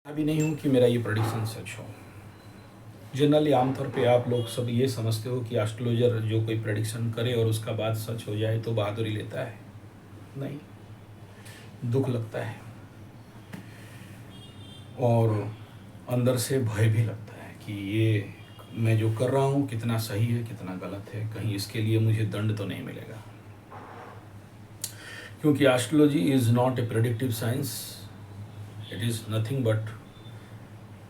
अभी नहीं हूँ कि मेरा ये प्रेडिक्शन सच हो। जनरली आमतौर पे आप लोग सब ये समझते हो कि एस्ट्रोलॉजर जो कोई प्रेडिक्शन करे और उसका बाद सच हो जाए तो बहादुरी लेता है। नहीं, दुख लगता है और अंदर से भय भी लगता है कि ये मैं जो कर रहा हूँ कितना सही है कितना गलत है, कहीं इसके लिए मुझे दंड तो नहीं मिलेगा। क्योंकि astrology is not a predictive science, it is nothing but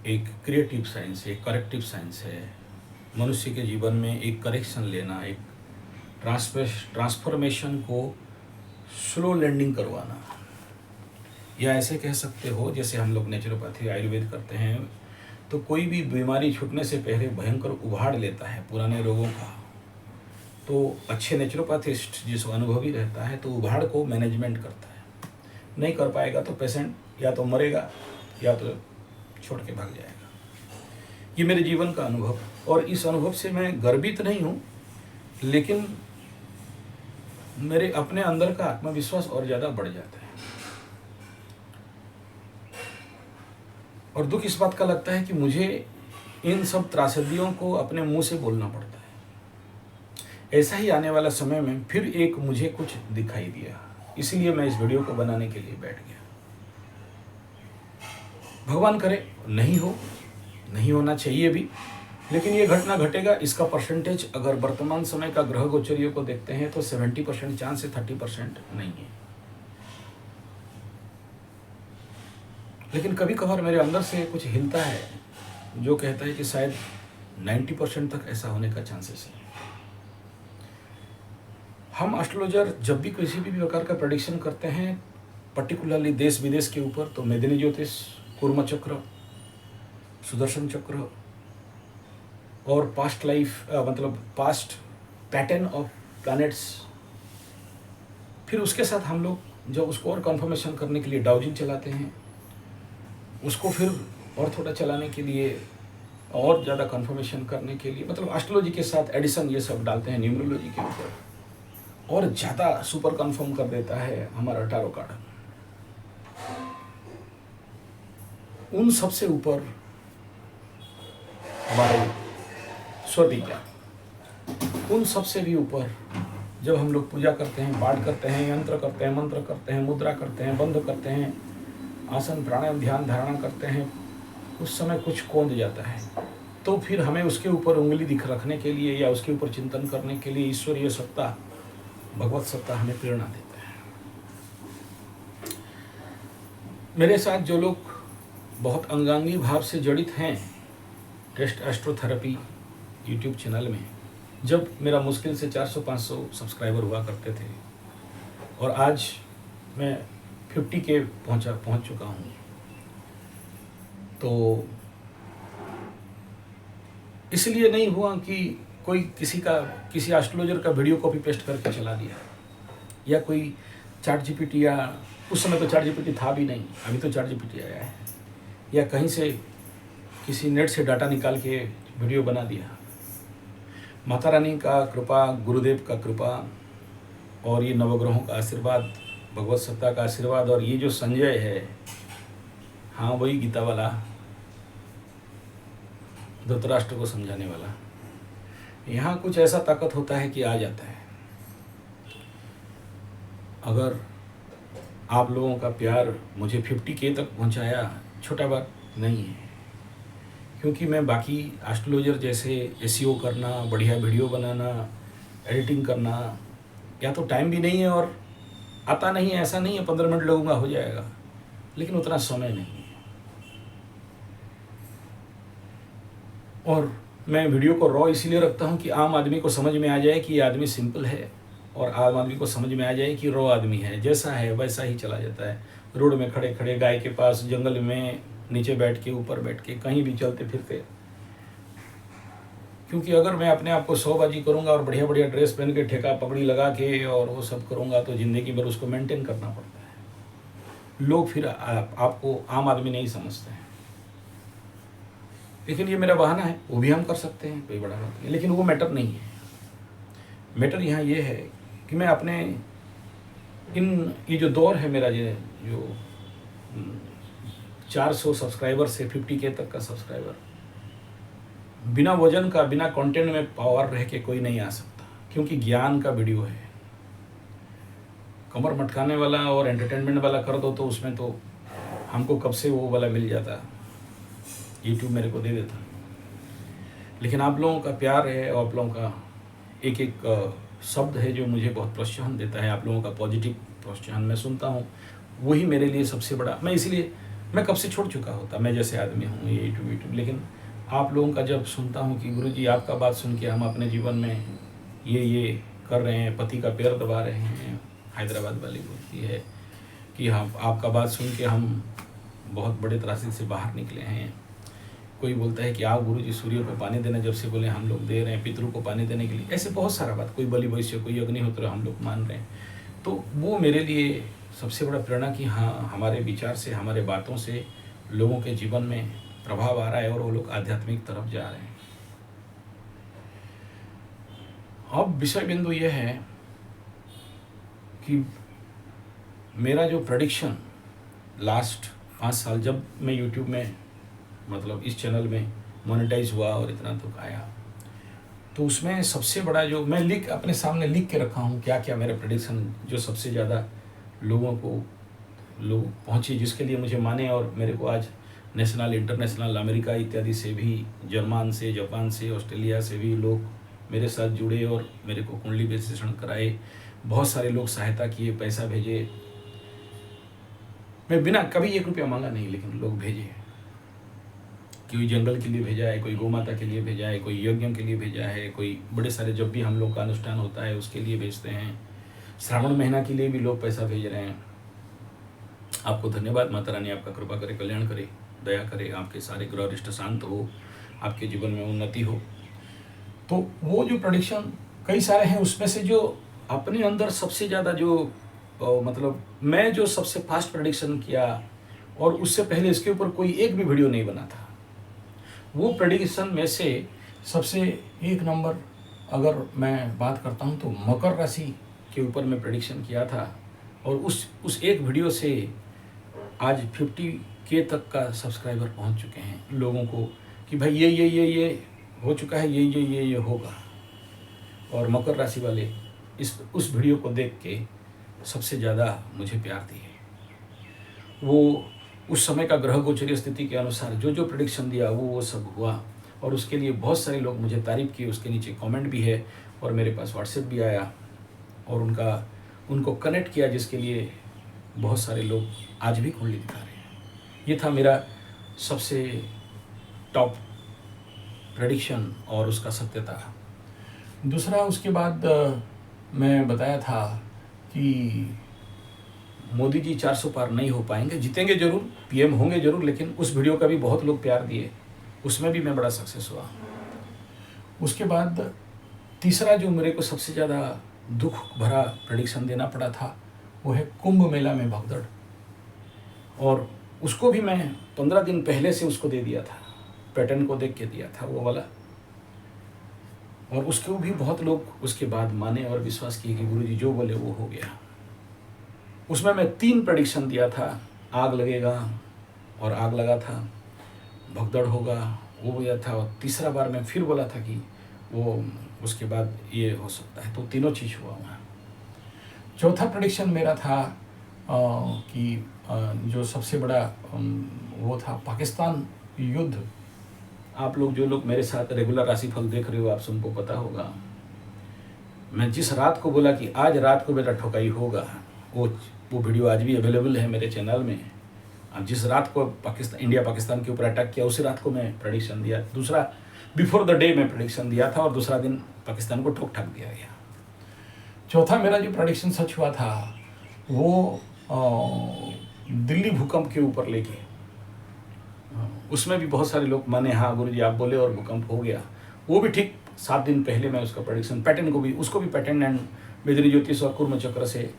एक क्रिएटिव साइंस, एक करेक्टिव साइंस है। मनुष्य के जीवन में एक करेक्शन लेना, एक ट्रांसफॉर्मेशन को स्लो लैंडिंग करवाना, या ऐसे कह सकते हो जैसे हम लोग नेचुरोपैथी आयुर्वेद करते हैं तो कोई भी बीमारी छूटने से पहले भयंकर उभाड़ लेता है पुराने रोगों का। तो अच्छे नेचुरोपैथिस्ट जिसको अनुभवी रहता है तो उभाड़ को मैनेजमेंट करता है। नहीं कर पाएगा तो पेशेंट या तो मरेगा या तो छोड़ के भाग जाएगा। ये मेरे जीवन का अनुभव, और इस अनुभव से मैं गर्वित नहीं हूँ, लेकिन मेरे अपने अंदर का आत्मविश्वास और ज़्यादा बढ़ जाता है। और दुख इस बात का लगता है कि मुझे इन सब त्रासदियों को अपने मुंह से बोलना पड़ता है। ऐसा ही आने वाला समय में फिर एक मुझे कुछ दिखाई दिया, इसलिए मैं इस वीडियो को बनाने के लिए बैठ गया। भगवान करे नहीं होना चाहिए भी, लेकिन ये घटना घटेगा इसका परसेंटेज अगर वर्तमान समय का ग्रह गोचरियों को देखते हैं तो 70% चांस है, 30% नहीं है। लेकिन कभी कभार मेरे अंदर से कुछ हिलता है जो कहता है कि शायद 90% तक ऐसा होने का चांसेस है। हम एस्ट्रोलॉजर जब भी किसी भी प्रकार का प्रेडिक्शन करते हैं, पर्टिकुलरली देश विदेश के ऊपर, तो मेदिनी ज्योतिष, कूर्म चक्र, सुदर्शन चक्र और पास्ट लाइफ मतलब पास्ट पैटर्न ऑफ प्लैनेट्स, फिर उसके साथ हम लोग जब उसको और कंफर्मेशन करने के लिए डाउजिंग चलाते हैं, उसको फिर और थोड़ा चलाने के लिए और ज़्यादा कंफर्मेशन करने के लिए, मतलब एस्ट्रोलॉजी के साथ एडिशन ये सब डालते हैं न्यूमरोलॉजी के ऊपर, और ज़्यादा सुपर कंफर्म कर देता है हमारा टारो कार्ड। उन सबसे ऊपर हमारे स्वविज्ञान, उन सबसे भी ऊपर जब हम लोग पूजा करते हैं, पाठ करते हैं, यंत्र करते हैं, मंत्र करते हैं, मुद्रा करते हैं, बंध करते हैं, आसन प्राणायाम ध्यान धारणा करते हैं, उस समय कुछ कौंध जाता है, तो फिर हमें उसके ऊपर उंगली दिख रखने के लिए या उसके ऊपर चिंतन करने के लिए ईश्वरीय सत्ता, भगवत सत्ता हमें प्रेरणा देता है। मेरे साथ जो लोग बहुत अंगांगी भाव से जड़ित हैं टेस्ट एस्ट्रोथेरेपी यूट्यूब चैनल में, जब मेरा मुश्किल से 400-500 सब्सक्राइबर हुआ करते थे और आज मैं 50K पहुंच चुका हूं, तो इसलिए नहीं हुआ कि कोई किसी एस्ट्रोलॉजर का वीडियो कॉपी पेस्ट करके चला दिया, या कोई चैट जीपीटी, या उस समय तो चैट जीपीटी था भी नहीं, अभी तो चैट जीपीटी आया है, या कहीं से किसी नेट से डाटा निकाल के वीडियो बना दिया। माता रानी का कृपा, गुरुदेव का कृपा, और ये नवग्रहों का आशीर्वाद, भगवत सत्ता का आशीर्वाद, और ये जो संजय है, हाँ वही गीता वाला, धृतराष्ट्र को समझाने वाला, यहाँ कुछ ऐसा ताकत होता है कि आ जाता है। अगर आप लोगों का प्यार मुझे 50K तक पहुँचाया, छोटा बात नहीं है, क्योंकि मैं बाकी एस्ट्रोलॉजर जैसे एसईओ करना, बढ़िया वीडियो बनाना, एडिटिंग करना, या तो टाइम भी नहीं है और आता नहीं है, ऐसा नहीं है 15 मिनट लगूंगा हो जाएगा, लेकिन उतना समय नहीं है। और मैं वीडियो को रॉ इसीलिए रखता हूँ कि आम आदमी को समझ में आ जाए कि ये आदमी सिंपल है, और आम आदमी को समझ में आ जाए कि रॉ आदमी है, जैसा है वैसा ही चला जाता है। रोड में खड़े खड़े, गाय के पास, जंगल में नीचे बैठ के, ऊपर बैठ के, कहीं भी चलते फिरते। क्योंकि अगर मैं अपने आप को शोबाजी करूंगा और बढ़िया बढ़िया ड्रेस पहन के, ठेका पगड़ी लगा के और वो सब करूंगा, तो ज़िंदगी भर उसको मेंटेन करना पड़ता है। लोग फिर आपको आम आदमी नहीं समझते हैं। लेकिन ये मेरा बहाना है, वो भी हम कर सकते हैं, कोई बड़ा बात नहीं, लेकिन वो मैटर नहीं है। मैटर यहाँ ये है कि मैं अपने ये जो दौर है मेरा, जो 400 सब्सक्राइबर से 50K तक का सब्सक्राइबर, बिना वजन का, बिना कंटेंट में पावर रह के कोई नहीं आ सकता, क्योंकि ज्ञान का वीडियो है। कमर मटकाने वाला और एंटरटेनमेंट वाला कर दो तो उसमें तो हमको कब से वो वाला मिल जाता, यूट्यूब मेरे को दे देता। लेकिन आप लोगों का प्यार है और आप लोगों का एक एक शब्द है जो मुझे बहुत प्रोत्साहन देता है। आप लोगों का पॉजिटिव प्रोत्साहन मैं सुनता हूँ, वही मेरे लिए सबसे बड़ा। मैं इसलिए मैं कब से छोड़ चुका होता, मैं जैसे आदमी हूँ ये यूट्यूब, लेकिन आप लोगों का जब सुनता हूँ कि गुरुजी आपका बात सुन के हम अपने जीवन में ये कर रहे हैं, पति का पैर दबा रहे हैं, हैदराबाद वाली बोलती है कि हम आपका बात सुन के हम बहुत बड़े त्रासदी से बाहर निकले हैं। कोई बोलता है कि आप गुरुजी सूर्य को पानी देना, जब से बोले हम लोग दे रहे हैं, पितरों को पानी देने के लिए, ऐसे बहुत सारा बात, कोई बलि भविष्य, कोई अग्निहोत्र हम लोग मान रहे हैं। तो वो मेरे लिए सबसे बड़ा प्रेरणा कि हाँ, हमारे विचार से, हमारे बातों से लोगों के जीवन में प्रभाव आ रहा है और वो लोग आध्यात्मिक तरफ जा रहे हैं। अब विषय बिंदु ये है कि मेरा जो प्रेडिक्शन लास्ट 5 साल, जब मैं यूट्यूब में मतलब इस चैनल में मोनेटाइज हुआ और इतना दुख आया, तो उसमें सबसे बड़ा जो मैं अपने सामने लिख के रखा हूँ क्या क्या मेरा प्रेडिक्शन, जो सबसे ज़्यादा लोगों को लोग पहुँची, जिसके लिए मुझे माने और मेरे को आज नेशनल, इंटरनेशनल, अमेरिका इत्यादि से भी, जर्मन से, जापान से, ऑस्ट्रेलिया से भी लोग मेरे साथ जुड़े और मेरे को कुंडली विश्लेषण कराए। बहुत सारे लोग सहायता किए, पैसा भेजे, मैं बिना कभी 1 रुपया मांगा नहीं, लेकिन लोग भेजे। कोई जंगल के लिए भेजा है, कोई गौ माता के लिए भेजा है, कोई यज्ञ के लिए भेजा है, कोई बड़े सारे जब भी हम लोग का अनुष्ठान होता है उसके लिए भेजते हैं, श्रावण महीना के लिए भी लोग पैसा भेज रहे हैं। आपको धन्यवाद। माता रानी आपका कृपा करे, कल्याण करे, दया करे, आपके सारे ग्रह रिष्ट शांत हो, आपके जीवन में उन्नति हो। तो वो जो प्रेडिक्शन कई सारे हैं, उसमें से जो अपने अंदर सबसे ज़्यादा जो मतलब मैं जो सबसे फास्ट प्रेडिक्शन किया, और उससे पहले इसके ऊपर कोई एक भी वीडियो नहीं बना था, वो प्रेडिक्शन में से सबसे 1 नंबर अगर मैं बात करता हूँ तो मकर राशि के ऊपर मैं प्रेडिक्शन किया था। और उस एक वीडियो से आज 50K तक का सब्सक्राइबर पहुँच चुके हैं लोगों को, कि भाई ये हो चुका है, ये होगा। और मकर राशि वाले उस वीडियो को देख के सबसे ज़्यादा मुझे प्यार दिए। वो उस समय का ग्रह गोचरीय स्थिति के अनुसार जो प्रेडिक्शन दिया वो सब हुआ, और उसके लिए बहुत सारे लोग मुझे तारीफ़ की। उसके नीचे कमेंट भी है और मेरे पास व्हाट्सएप भी आया और उनको कनेक्ट किया, जिसके लिए बहुत सारे लोग आज भी कुंडली दिखा रहे हैं। ये था मेरा सबसे टॉप प्रेडिक्शन और उसका सत्यता। दूसरा, उसके बाद मैं बताया था कि मोदी जी 400 पार नहीं हो पाएंगे, जीतेंगे जरूर, पीएम होंगे जरूर, लेकिन उस वीडियो का भी बहुत लोग प्यार दिए, उसमें भी मैं बड़ा सक्सेस हुआ। उसके बाद तीसरा जो मेरे को सबसे ज़्यादा दुख भरा प्रेडिक्शन देना पड़ा था वो है कुंभ मेला में भगदड़, और उसको भी मैं 15 दिन पहले से उसको दे दिया था, पैटर्न को देख के दिया था वो वाला। और उसको भी बहुत लोग उसके बाद माने और विश्वास किए कि गुरुजी जो बोले वो हो गया। उसमें मैं 3 प्रेडिक्शन दिया था, आग लगेगा और आग लगा था, भगदड़ होगा वो बोला था, और तीसरा बार मैं फिर बोला था कि वो उसके बाद ये हो सकता है, तो तीनों चीज़ हुआ वहाँ। चौथा प्रेडिक्शन मेरा था कि जो सबसे बड़ा वो था पाकिस्तान युद्ध। आप लोग जो लोग मेरे साथ रेगुलर राशिफल देख रहे हो, आप सबको पता होगा मैं जिस रात को बोला कि आज रात को बेटा ठोकाई होगा, वो वीडियो आज भी अवेलेबल है मेरे चैनल में। अब जिस रात को इंडिया पाकिस्तान के ऊपर अटैक किया, उसी रात को मैं प्रेडिक्शन दिया। दूसरा बिफोर द डे मैं प्रेडिक्शन दिया था और दूसरा दिन पाकिस्तान को ठोक ठाक दिया गया। चौथा मेरा जो प्रेडिक्शन सच हुआ था वो दिल्ली भूकंप के ऊपर लेके, उसमें भी बहुत सारे लोग माने, हाँ गुरुजी आप बोले और भूकंप हो गया। वो भी ठीक 7 दिन पहले मैं उसका प्रेडिक्शन पैटर्न को भी, उसको भी पैटर्न एंड मेदिनी ज्योतिष और कूर्म चक्र से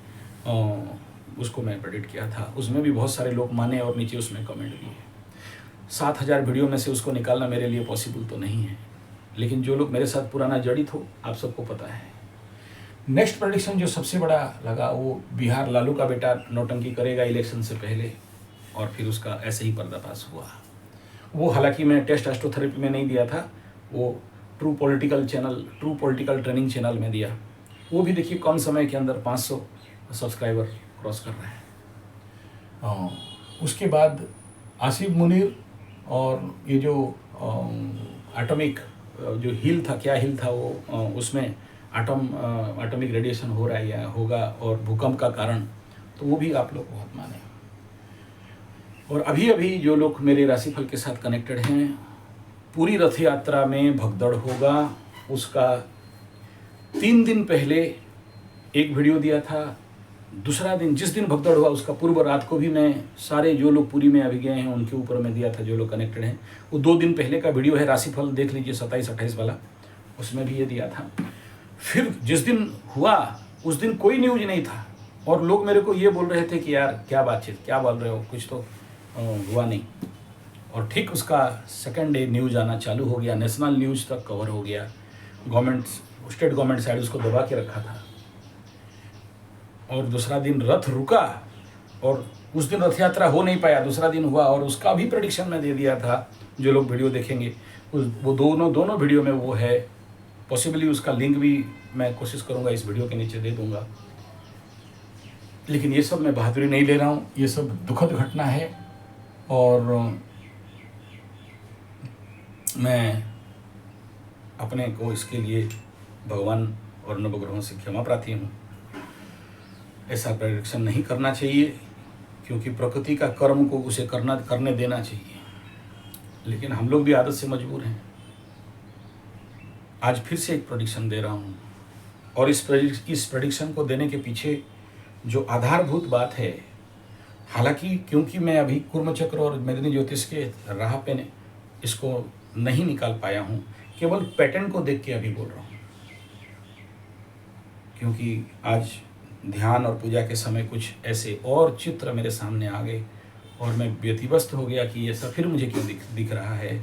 उसको मैं प्रेडिक्ट किया था। उसमें भी बहुत सारे लोग माने और नीचे उसमें कमेंट भी है। 7000 वीडियो में से उसको निकालना मेरे लिए पॉसिबल तो नहीं है, लेकिन जो लोग मेरे साथ पुराना जड़ित हो, आप सबको पता है। नेक्स्ट प्रेडिक्शन जो सबसे बड़ा लगा वो बिहार, लालू का बेटा नौटंकी करेगा इलेक्शन से पहले, और फिर उसका ऐसे ही पर्दाफाश हुआ। वो हालांकि मैं टेस्ट एस्ट्रोथेरेपी में नहीं दिया था, वो ट्रू पॉलिटिकल ट्रेनिंग चैनल में दिया। वो भी देखिए कम समय के अंदर 500 सब्सक्राइबर क्रॉस कर रहे हैं। उसके बाद आसिफ मुनीर और ये जो एटॉमिक जो हिल था, क्या हिल था वो, उसमें एटॉमिक रेडिएशन हो रहा है या होगा, और भूकंप का कारण, तो वो भी आप लोग बहुत माने। और अभी अभी जो लोग मेरे राशिफल के साथ कनेक्टेड हैं, पूरी रथ यात्रा में भगदड़ होगा, उसका 3 दिन पहले एक वीडियो दिया था। दूसरा दिन जिस दिन भगदड़ हुआ उसका पूर्व रात को भी मैं सारे जो लोग पुरी में अभी गए हैं उनके ऊपर में दिया था, जो लोग कनेक्टेड हैं। वो 2 दिन पहले का वीडियो है, राशिफल देख लीजिए 27-28 वाला, उसमें भी ये दिया था। फिर जिस दिन हुआ उस दिन कोई न्यूज नहीं था, और लोग मेरे को ये बोल रहे थे कि यार क्या बातचीत, क्या बोल रहे हो, कुछ तो हुआ नहीं। और ठीक उसका सेकंड डे न्यूज आना चालू हो गया, नेशनल न्यूज तक कवर हो गया। स्टेट गवर्नमेंट साइड उसको दबा के रखा था। और दूसरा दिन रथ रुका, और उस दिन रथ यात्रा हो नहीं पाया, दूसरा दिन हुआ, और उसका भी प्रेडिक्शन मैं दे दिया था। जो लोग वीडियो देखेंगे वो दोनों वीडियो में वो है, पॉसिबली उसका लिंक भी मैं कोशिश करूँगा इस वीडियो के नीचे दे दूँगा। लेकिन ये सब मैं बहादुरी नहीं ले रहा हूँ, ये सब दुखद घटना है, और मैं अपने को इसके लिए भगवान और नवग्रहों से क्षमा प्रार्थी हूँ। ऐसा प्रेडिक्शन नहीं करना चाहिए, क्योंकि प्रकृति का कर्म को उसे करने देना चाहिए, लेकिन हम लोग भी आदत से मजबूर हैं। आज फिर से एक प्रेडिक्शन दे रहा हूँ, और इस प्रेडिक्शन को देने के पीछे जो आधारभूत बात है, हालांकि क्योंकि मैं अभी कुर्म चक्र और मेदिनी ज्योतिष के राह पे इसको नहीं निकाल पाया हूँ, केवल पैटर्न को देख के अभी बोल रहा हूँ, क्योंकि आज ध्यान और पूजा के समय कुछ ऐसे और चित्र मेरे सामने आ गए, और मैं व्यतिव्यस्त हो गया कि ऐसा फिर मुझे क्यों दिख रहा है।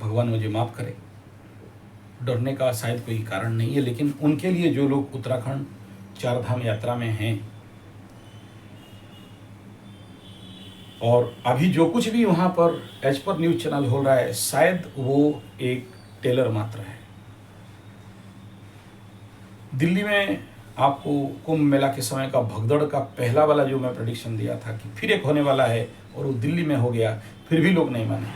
भगवान मुझे माफ़ करे, डरने का शायद कोई कारण नहीं है, लेकिन उनके लिए जो लोग उत्तराखंड 4 धाम यात्रा में हैं, और अभी जो कुछ भी वहाँ पर एज पर न्यूज़ चैनल हो रहा है, शायद वो एक टेलर मात्र है। दिल्ली में आपको कुंभ मेला के समय का भगदड़ का पहला वाला जो मैं प्रेडिक्शन दिया था कि फिर एक होने वाला है, और वो दिल्ली में हो गया, फिर भी लोग नहीं माने।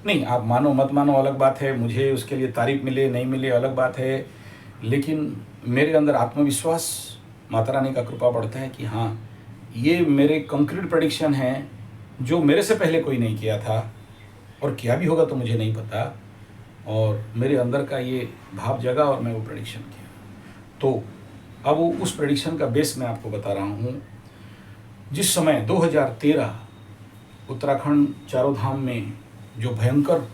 नहीं, आप मानो मत मानो अलग बात है, मुझे उसके लिए तारीफ मिले नहीं मिले अलग बात है, लेकिन मेरे अंदर आत्मविश्वास, माता रानी का कृपा बढ़ता है कि हाँ, ये मेरे कंक्रीट प्रेडिक्शन हैं जो मेरे से पहले कोई नहीं किया था, और क्या भी होगा तो मुझे नहीं पता, और मेरे अंदर का ये भाव जगा और मैं वो प्रेडिक्शन किया। तो अब वो उस प्रेडिक्शन का बेस मैं आपको बता रहा हूँ। जिस समय 2013 उत्तराखंड चारों धाम में जो भयंकर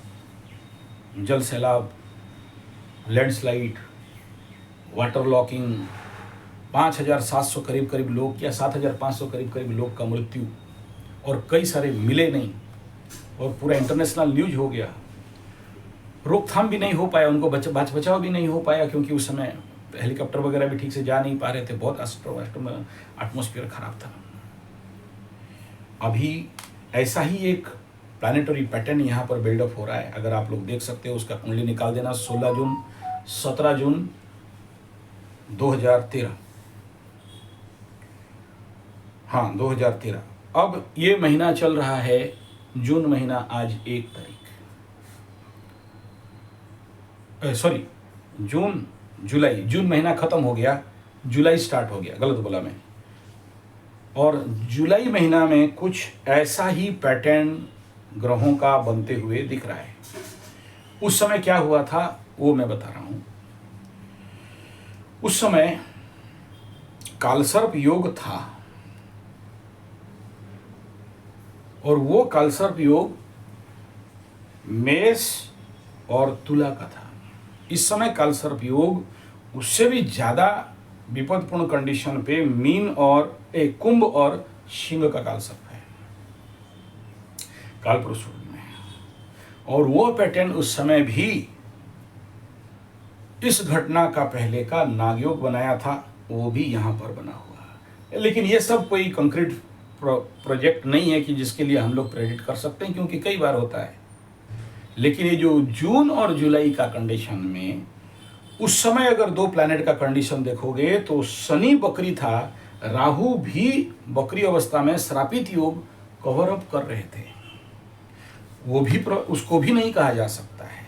जल सैलाब, लैंडस्लाइड, वाटर लॉकिंग, 5,700 करीब लोग या 7,500 करीब लोग का मृत्यु, और कई सारे मिले नहीं, और पूरा इंटरनेशनल न्यूज हो गया। रोकथाम भी नहीं हो पाया, उनको बचाव भी नहीं हो पाया, क्योंकि उस समय हेलीकॉप्टर वगैरह भी ठीक से जा नहीं पा रहे थे, बहुत एटमॉस्फेयर खराब था। अभी ऐसा ही एक प्लानिटरी पैटर्न यहाँ पर बिल्डअप हो रहा है। अगर आप लोग देख सकते हो, उसका कुंडली निकाल देना, 16 जून 17 जून 2013, हाँ 2013। अब ये महीना चल रहा है जून महीना, आज 1 तारीख, सॉरी जून महीना खत्म हो गया, जुलाई स्टार्ट हो गया, गलत बोला मैं। और जुलाई महीना में कुछ ऐसा ही पैटर्न ग्रहों का बनते हुए दिख रहा है। उस समय क्या हुआ था वो मैं बता रहा हूं। उस समय कालसर्प योग था, और वो कालसर्प योग मेष और तुला का था। इस समय कालसर्प योग उससे भी ज़्यादा विपदपूर्ण कंडीशन पे मीन और कुंभ और सिंह का कालसर्प है, कालपुरुष में। और वो पैटर्न उस समय भी इस घटना का पहले का नागयोग बनाया था, वो भी यहाँ पर बना हुआ है। लेकिन ये सब कोई कंक्रीट प्रोजेक्ट नहीं है कि जिसके लिए हम लोग प्रेडिक्ट कर सकते हैं, क्योंकि कई बार होता है। लेकिन ये जो जून और जुलाई का कंडीशन में, उस समय अगर दो प्लैनेट का कंडीशन देखोगे तो शनि बकरी था, राहु भी बकरी अवस्था में श्रापित योग कवर अप कर रहे थे। वो भी उसको भी नहीं कहा जा सकता है।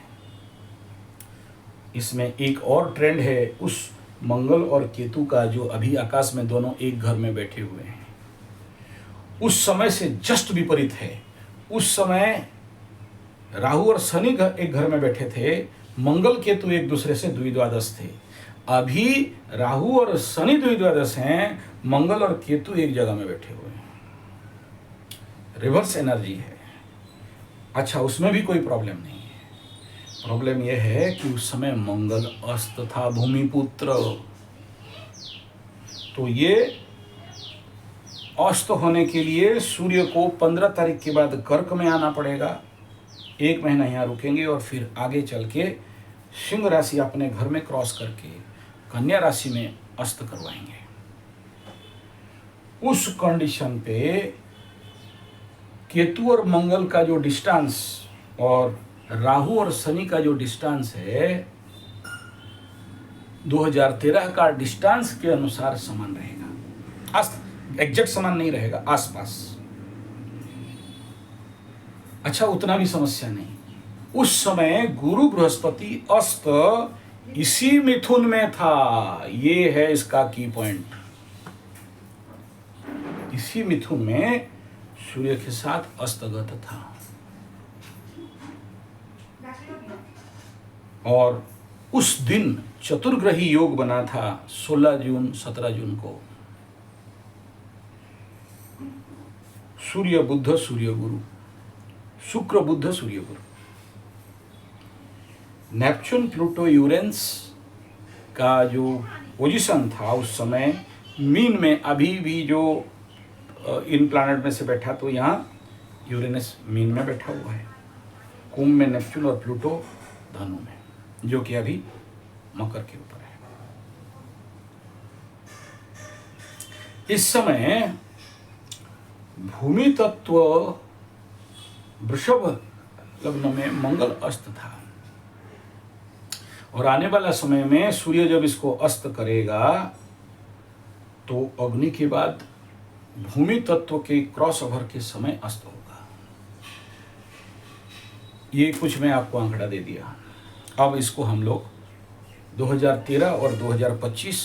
इसमें एक और ट्रेंड है उस मंगल और केतु का, जो अभी आकाश में दोनों एक घर में बैठे हुए हैं, उस समय से जस्ट विपरीत है। उस समय राहु और शनि एक घर में बैठे थे, मंगल केतु एक दूसरे से द्विद्वादश थे। अभी राहु और शनि द्विद्वादश हैं, मंगल और केतु एक जगह में बैठे हुए हैं। रिवर्स एनर्जी है। अच्छा, उसमें भी कोई प्रॉब्लम नहीं है। प्रॉब्लम यह है कि उस समय मंगल अस्त था, भूमिपुत्र। तो ये अस्त होने के लिए सूर्य को 15 तारीख के बाद कर्क में आना पड़ेगा। 1 महीना यहाँ रुकेंगे और फिर आगे चल के सिंह राशि अपने घर में क्रॉस करके कन्या राशि में अस्त करवाएंगे। उस कंडीशन पे केतु और मंगल का जो डिस्टेंस और राहु और शनि का जो डिस्टेंस है, 2013 का डिस्टेंस के अनुसार समान रहेगा। एग्जैक्ट समान नहीं रहेगा, आसपास। अच्छा, उतना भी समस्या नहीं। उस समय गुरु बृहस्पति अस्त इसी मिथुन में था। ये है इसका की पॉइंट। इसी मिथुन में सूर्य के साथ अस्तगत था। और उस दिन चतुर्ग्रही योग बना था 16 जून 17 जून को। सूर्य बुध सूर्य गुरु, शुक्र बुध सूर्य गुरु। नेपच्यून प्लूटो यूरेनस का जो पोजीशन था उस समय मीन में, अभी भी जो इन प्लैनेट में से बैठा, तो यहाँ यूरेनस मीन में बैठा हुआ है, कुंभ में नेपच्यून और प्लूटो धनु में, जो कि अभी मकर के ऊपर है। इस समय भूमि तत्व वृषभ लग्न में मंगल अस्त था, और आने वाला समय में सूर्य जब इसको अस्त करेगा तो अग्नि के बाद भूमि तत्व के क्रॉस ओवर के समय अस्त होगा। ये कुछ मैं आपको आंकड़ा दे दिया। अब इसको हम लोग 2013 और 2025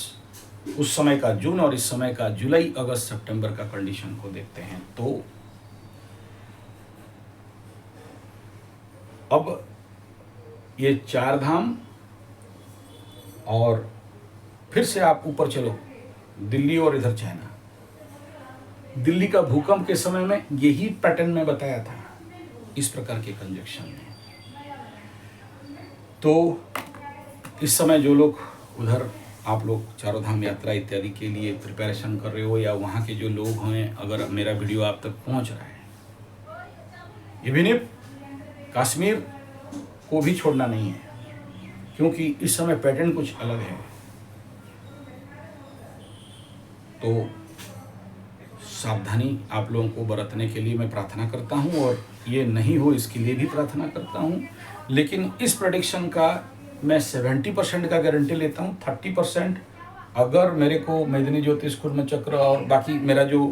उस समय का जून और इस समय का जुलाई अगस्त सितंबर का कंडीशन को देखते हैं। तो अब ये 4 धाम, और फिर से आप ऊपर चलो दिल्ली और इधर चाइना। दिल्ली का भूकंप के समय में यही पैटर्न में बताया था, इस प्रकार के कंजक्शन में। तो इस समय जो लोग उधर, आप लोग चारों धाम यात्रा इत्यादि के लिए प्रिपरेशन कर रहे हो, या वहाँ के जो लोग हैं, अगर मेरा वीडियो आप तक पहुँच रहा है, इवन इफ कश्मीर को भी छोड़ना नहीं है, क्योंकि इस समय पैटर्न कुछ अलग है। तो सावधानी आप लोगों को बरतने के लिए मैं प्रार्थना करता हूं, और ये नहीं हो इसके लिए भी प्रार्थना करता हूं। लेकिन इस प्रेडिक्शन का मैं 70% का गारंटी लेता हूं। 30% अगर मेरे को मेदिनी ज्योतिष कुर्म चक्र और बाकी मेरा जो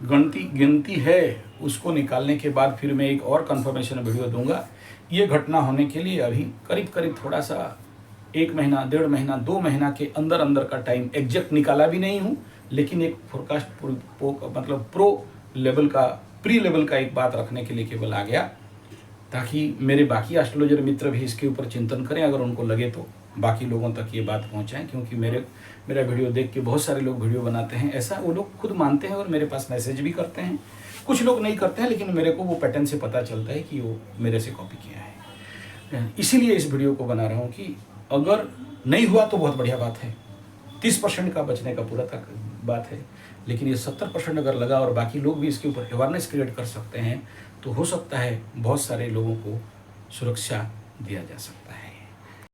गिनती है उसको निकालने के बाद फिर मैं एक और कंफर्मेशन वीडियो दूंगा। ये घटना होने के लिए अभी करीब थोड़ा सा 1 महीना, 1.5 महीना, 2 महीना के अंदर का टाइम एग्जैक्ट निकाला भी नहीं हूँ, लेकिन एक फोरकास्ट मतलब प्री लेवल का एक बात रखने के लिए केवल आ गया, ताकि मेरे बाकी एस्ट्रोलॉजर मित्र भी इसके ऊपर चिंतन करें, अगर उनको लगे तो बाकी लोगों तक ये बात पहुंचाएं। क्योंकि मेरा वीडियो देख के बहुत सारे लोग वीडियो बनाते हैं, ऐसा वो लोग खुद मानते हैं और मेरे पास मैसेज भी करते हैं। कुछ लोग नहीं करते हैं, लेकिन मेरे को वो पैटर्न से पता चलता है कि वो मेरे से कॉपी किया है। इसीलिए इस वीडियो को बना रहा हूँ कि अगर नहीं हुआ तो बहुत बढ़िया बात है, 30% का बचने का पूरा तक बात है। लेकिन ये 70% अगर लगा और बाकी लोग भी इसके ऊपर अवेयरनेस क्रिएट कर सकते हैं, तो हो सकता है बहुत सारे लोगों को सुरक्षा दिया जा सकता है।